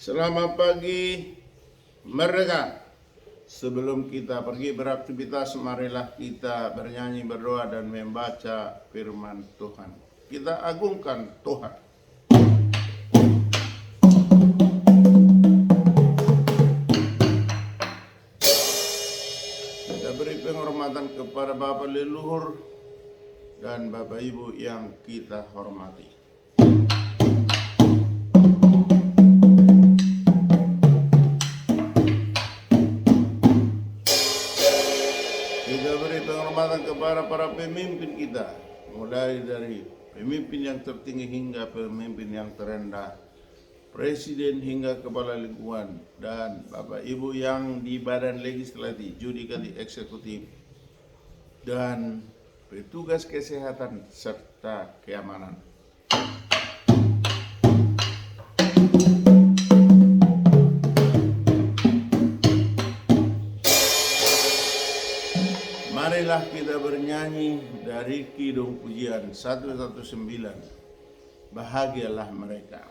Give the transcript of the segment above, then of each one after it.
Selamat pagi, Merdeka. Sebelum kita pergi beraktivitas, marilah kita bernyanyi, berdoa, dan membaca firman Tuhan. Kita agungkan Tuhan. Kita beri penghormatan kepada Bapak leluhur dan Bapak Ibu yang kita hormati. Kita beri penghormatan kepada para pemimpin kita, mulai dari pemimpin yang tertinggi hingga pemimpin yang terendah, presiden hingga kepala lingkungan, dan Bapak Ibu yang di badan legislatif, yudikatif, eksekutif, dan petugas kesehatan serta keamanan. Marilah kita bernyanyi dari Kidung Pujian 119, bahagialah mereka.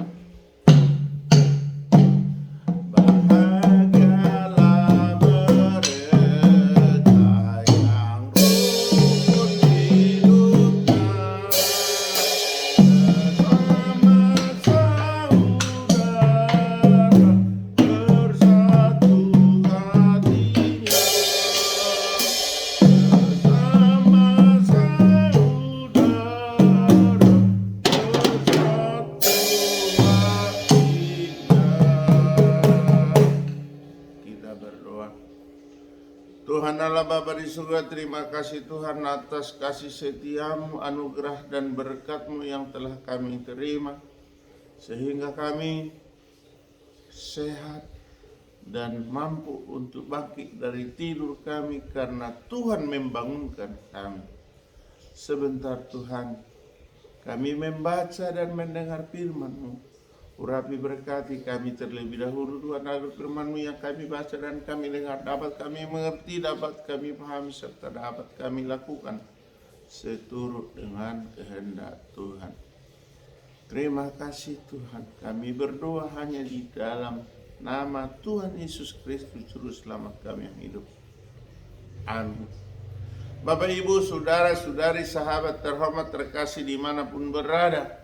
Tuhan Allah Bapa di surga, terima kasih Tuhan atas kasih setiamu, anugerah dan berkat-Mu yang telah kami terima, sehingga kami sehat dan mampu untuk bangkit dari tidur kami karena Tuhan membangunkan kami. Sebentar Tuhan, kami membaca dan mendengar firman-Mu. Urapi berkati kami terlebih dahulu Tuhan, agar firman-Mu yang kami baca dan kami dengar dapat kami mengerti, dapat kami pahami, serta dapat kami lakukan seturut dengan kehendak Tuhan. Terima kasih Tuhan, kami berdoa hanya di dalam nama Tuhan Yesus Kristus, Juru Selamat kami yang hidup. Amin. Bapak, Ibu, saudara-saudari, sahabat terhormat terkasih dimanapun berada,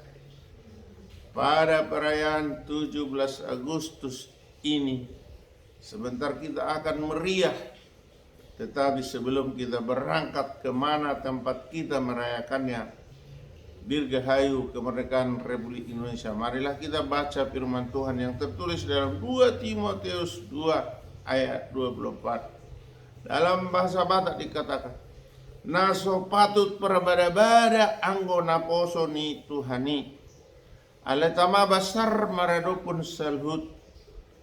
pada perayaan 17 Agustus ini, sebentar kita akan meriah. Tetapi sebelum kita berangkat kemana tempat kita merayakannya, Dirgahayu kemerdekaan Republik Indonesia, marilah kita baca firman Tuhan yang tertulis dalam 2 Timotius 2 ayat 24. Dalam bahasa Batak dikatakan, naso patut perbada-bada anggona poso ni Tuhani, aletama besar maradopun selhut,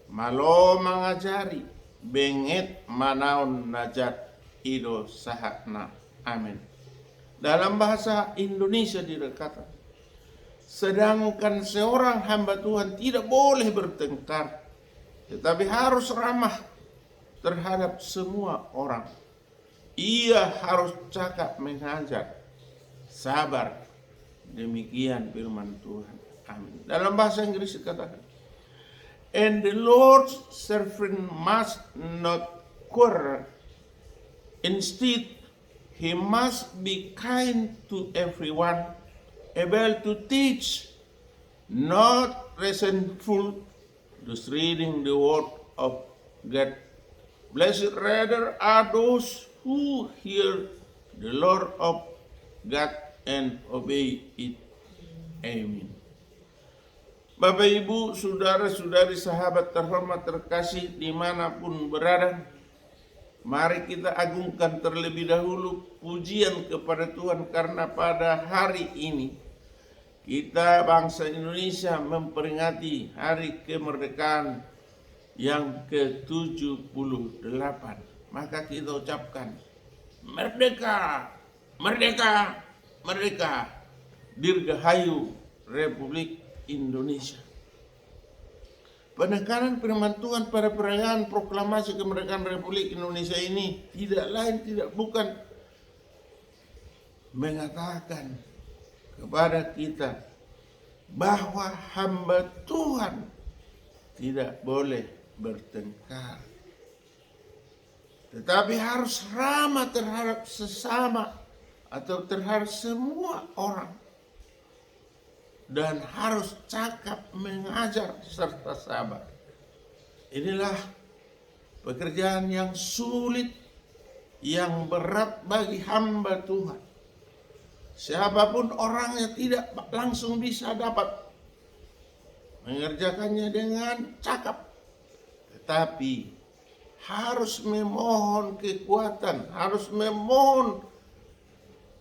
malo mengajari, benget manaun najat ido sahakna. Amin. Dalam bahasa Indonesia dikatakan, sedangkan seorang hamba Tuhan tidak boleh bertengkar, tetapi harus ramah terhadap semua orang. Ia harus cakap mengajar, sabar. Demikian firman Tuhan. Amin. Dalam bahasa Inggris dikatakan, and the Lord's servant must not quarrel. Instead, he must be kind to everyone, able to teach, not resentful, just reading the word of God. Blessed rather are those who hear the Lord of God and obey it. Amin. Bapak, Ibu, saudara-saudari, sahabat terhormat terkasih dimanapun berada, mari kita agungkan terlebih dahulu pujian kepada Tuhan, karena pada hari ini kita bangsa Indonesia memperingati hari kemerdekaan yang ke-78. Maka kita ucapkan, Merdeka, Merdeka, Merdeka, Dirgahayu Republik Indonesia. Penekanan firman Tuhan pada perayaan proklamasi kemerdekaan Republik Indonesia ini tidak lain tidak bukan mengatakan kepada kita bahwa hamba Tuhan tidak boleh bertengkar, tetapi harus ramah terhadap sesama atau terhadap semua orang, dan harus cakap mengajar serta sabar. Inilah pekerjaan yang sulit, yang berat bagi hamba Tuhan. Siapapun orangnya tidak langsung bisa dapat mengerjakannya dengan cakap, tetapi harus memohon kekuatan, harus memohon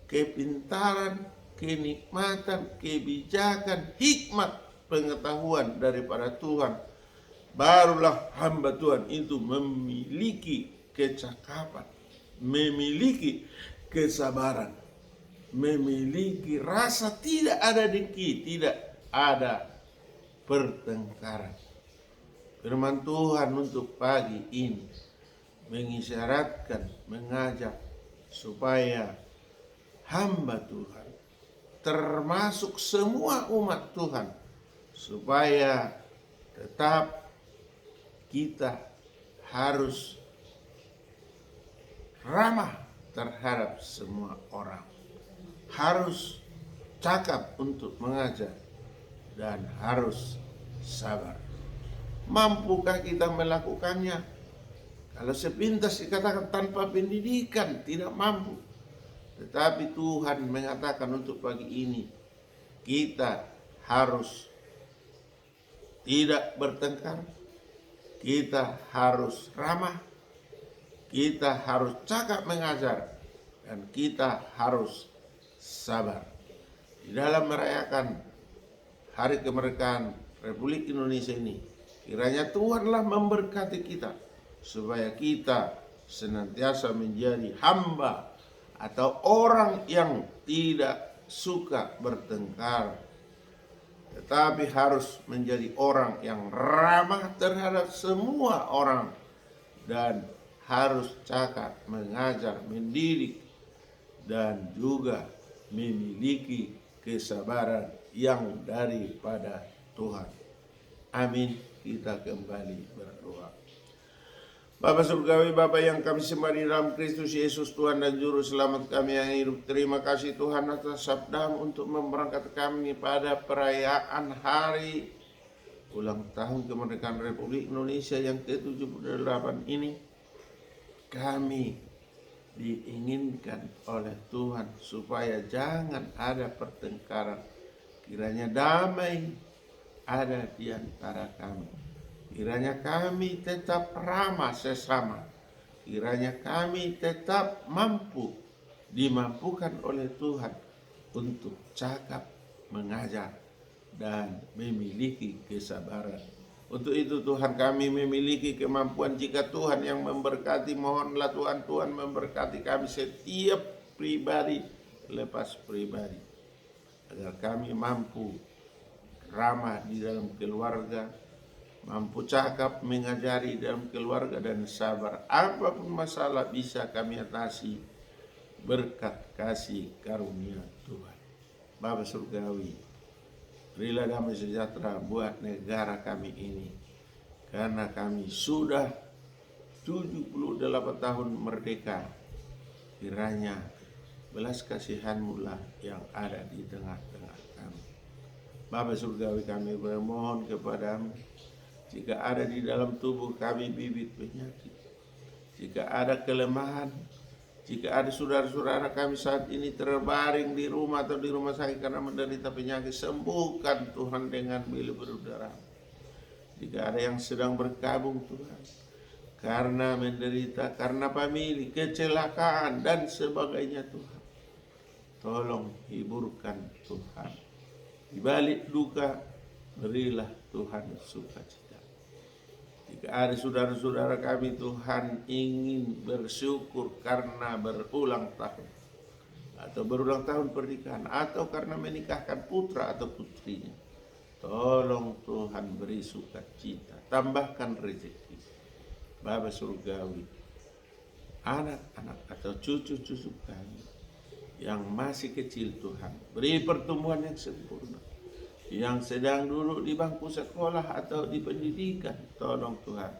kepintaran, kenikmatan, kebijakan, hikmat, pengetahuan daripada Tuhan. Barulah hamba Tuhan itu memiliki kecakapan, memiliki kesabaran, memiliki rasa tidak ada dengki, tidak ada pertengkaran. Firman Tuhan untuk pagi ini mengisyaratkan, mengajak supaya hamba Tuhan, termasuk semua umat Tuhan, supaya tetap kita harus ramah terhadap semua orang, harus cakap untuk mengajar, dan harus sabar. Mampukah kita melakukannya? Kalau sepintas dikatakan tanpa pendidikan tidak mampu. Tetapi Tuhan mengatakan untuk pagi ini kita harus tidak bertengkar, kita harus ramah, kita harus cakap mengajar, dan kita harus sabar. Di dalam merayakan hari kemerdekaan Republik Indonesia ini, kiranya Tuhanlah memberkati kita supaya kita senantiasa menjadi hamba atau orang yang tidak suka bertengkar, tetapi harus menjadi orang yang ramah terhadap semua orang, dan harus cakap mengajar, mendidik, dan juga memiliki kesabaran yang daripada Tuhan. Amin. Kita kembali berdoa. Bapa surgawi, Bapa yang kami sembah di dalam Kristus Yesus, Tuhan dan Juru Selamat kami yang hidup. Terima kasih Tuhan atas sabda-Mu untuk memberangkat kami pada perayaan hari ulang tahun kemerdekaan Republik Indonesia yang ke-78 ini. Kami diinginkan oleh Tuhan supaya jangan ada pertengkaran. Kiranya damai ada di antara kami. Kiranya kami tetap ramah sesama. Kiranya kami tetap dimampukan oleh Tuhan untuk cakap, mengajar, dan memiliki kesabaran. Untuk itu Tuhan, kami memiliki kemampuan. Jika Tuhan yang memberkati, mohonlah Tuhan memberkati kami setiap pribadi lepas pribadi, agar kami mampu ramah di dalam keluarga, mampu cakap mengajari dalam keluarga, dan sabar. Apapun masalah bisa kami atasi berkat kasih karunia Tuhan. Bapa surgawi, berilah damai sejahtera buat negara kami ini, karena kami sudah 78 tahun merdeka. Kiranya belas kasihan-Mu lah yang ada di tengah-tengah kami. Bapa surgawi, kami bermohon kepada-Mu, jika ada di dalam tubuh kami bibit penyakit, jika ada kelemahan, jika ada saudara-saudara kami saat ini terbaring di rumah atau di rumah sakit karena menderita penyakit, sembuhkan Tuhan dengan beli berudara. Jika ada yang sedang berkabung Tuhan, karena menderita, karena famili, kecelakaan, dan sebagainya Tuhan, tolong hiburkan Tuhan. Di balik duka, berilah Tuhan sukacita. Jika ada saudara-saudara kami Tuhan ingin bersyukur karena berulang tahun, atau berulang tahun pernikahan, atau karena menikahkan putra atau putrinya, tolong Tuhan beri sukacita, tambahkan rezeki. Bapa surgawi, anak-anak atau cucu-cucu kami yang masih kecil Tuhan, beri pertumbuhan yang sempurna. yang sedang duduk di bangku sekolah atau di pendidikan, tolong Tuhan.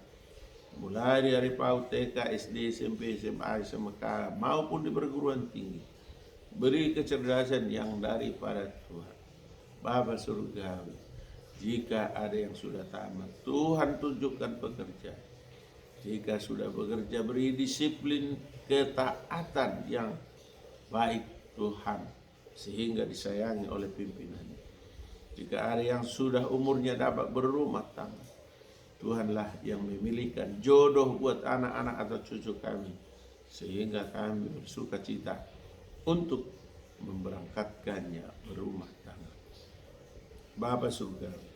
Mulai dari PAUD, TK, SD, SMP, SMA, SMK maupun di perguruan tinggi. Beri kecerdasan yang daripada Tuhan. Bapa surgawi, jika ada yang sudah tamat, Tuhan tunjukkan pekerjaan. Jika sudah bekerja, beri disiplin ketaatan yang baik Tuhan, sehingga disayangi oleh pimpinannya. Jika ada yang sudah umurnya dapat berumah tangga, Tuhanlah yang memilihkan jodoh buat anak-anak atau cucu kami, sehingga kami bersuka cita untuk memberangkatkannya berumah tangga. Bapa surgawi,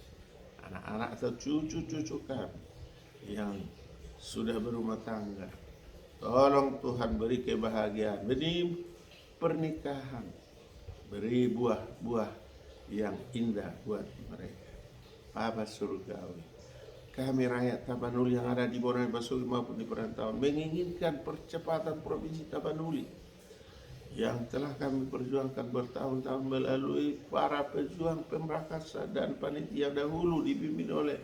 anak-anak atau cucu-cucu kami yang sudah berumah tangga, tolong Tuhan beri kebahagiaan, beri pernikahan, beri buah-buah yang indah buat mereka. Bapa surgawi, kami rakyat Tapanuli yang ada di Bonai Basuki maupun di perantauan menginginkan percepatan Provinsi Tapanuli yang telah kami perjuangkan bertahun-tahun melalui para pejuang pemrakasa dan panitia dahulu dipimpin oleh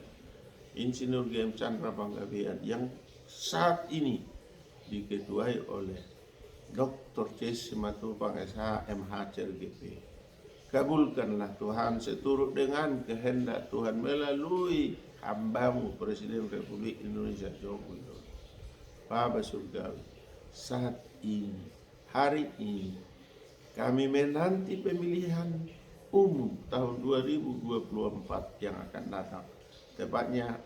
Insinyur GM Chandra Panggabean yang saat ini diketuai oleh Dr. C. Simatupang SH MH CRGP. Kabulkanlah Tuhan seturut dengan kehendak Tuhan melalui hambamu Presiden Republik Indonesia Joko Widodo. Bapa surgawi, saat ini, hari ini kami menanti pemilihan umum tahun 2024 yang akan datang. Tepatnya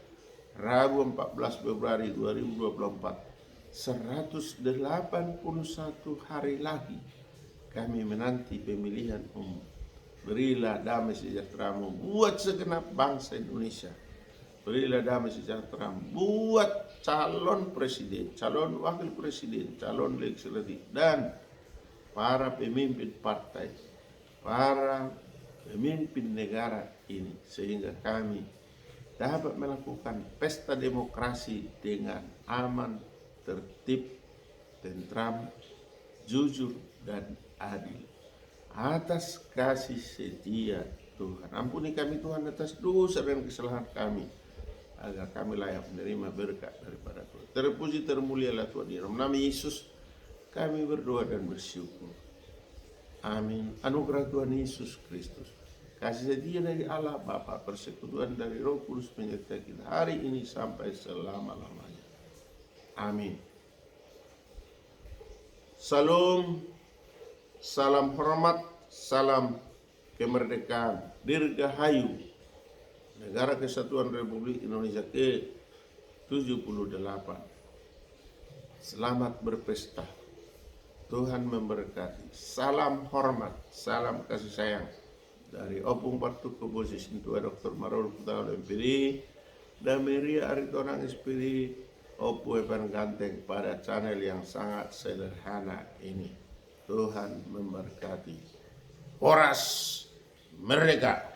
Rabu 14 Februari 2024, 181 hari lagi kami menanti pemilihan umum. Berilah damai sejahtera-Mu buat segenap bangsa Indonesia. Berilah damai sejahtera buat calon presiden, calon wakil presiden, calon legislatif, dan para pemimpin partai, para pemimpin negara ini, sehingga kami dapat melakukan pesta demokrasi dengan aman, tertib, tentram, jujur, dan adil. Atas kasih setia Tuhan, ampuni kami Tuhan atas dosa dan kesalahan kami, agar kami layak menerima berkat daripada Tuhan. Terpuji termulialah Tuhan, di dalam nama Yesus kami berdoa dan bersyukur. Amin. Anugerah Tuhan Yesus Kristus, kasih setia dari Allah Bapa, persekutuan dari Roh Kudus menyertai kita hari ini sampai selama-lamanya. Amin. Salam, salam hormat, salam kemerdekaan, dirgahayu Negara Kesatuan Republik Indonesia ke-78. Selamat berpesta. Tuhan memberkati. Salam hormat, salam kasih sayang dari Opung Partu Kebosi Sintua Dr. Marul Putau MPD dan Maria Aritonang SPD Opu Evan Ganteng pada channel yang sangat sederhana ini. Tuhan memberkati. Horas Merdeka.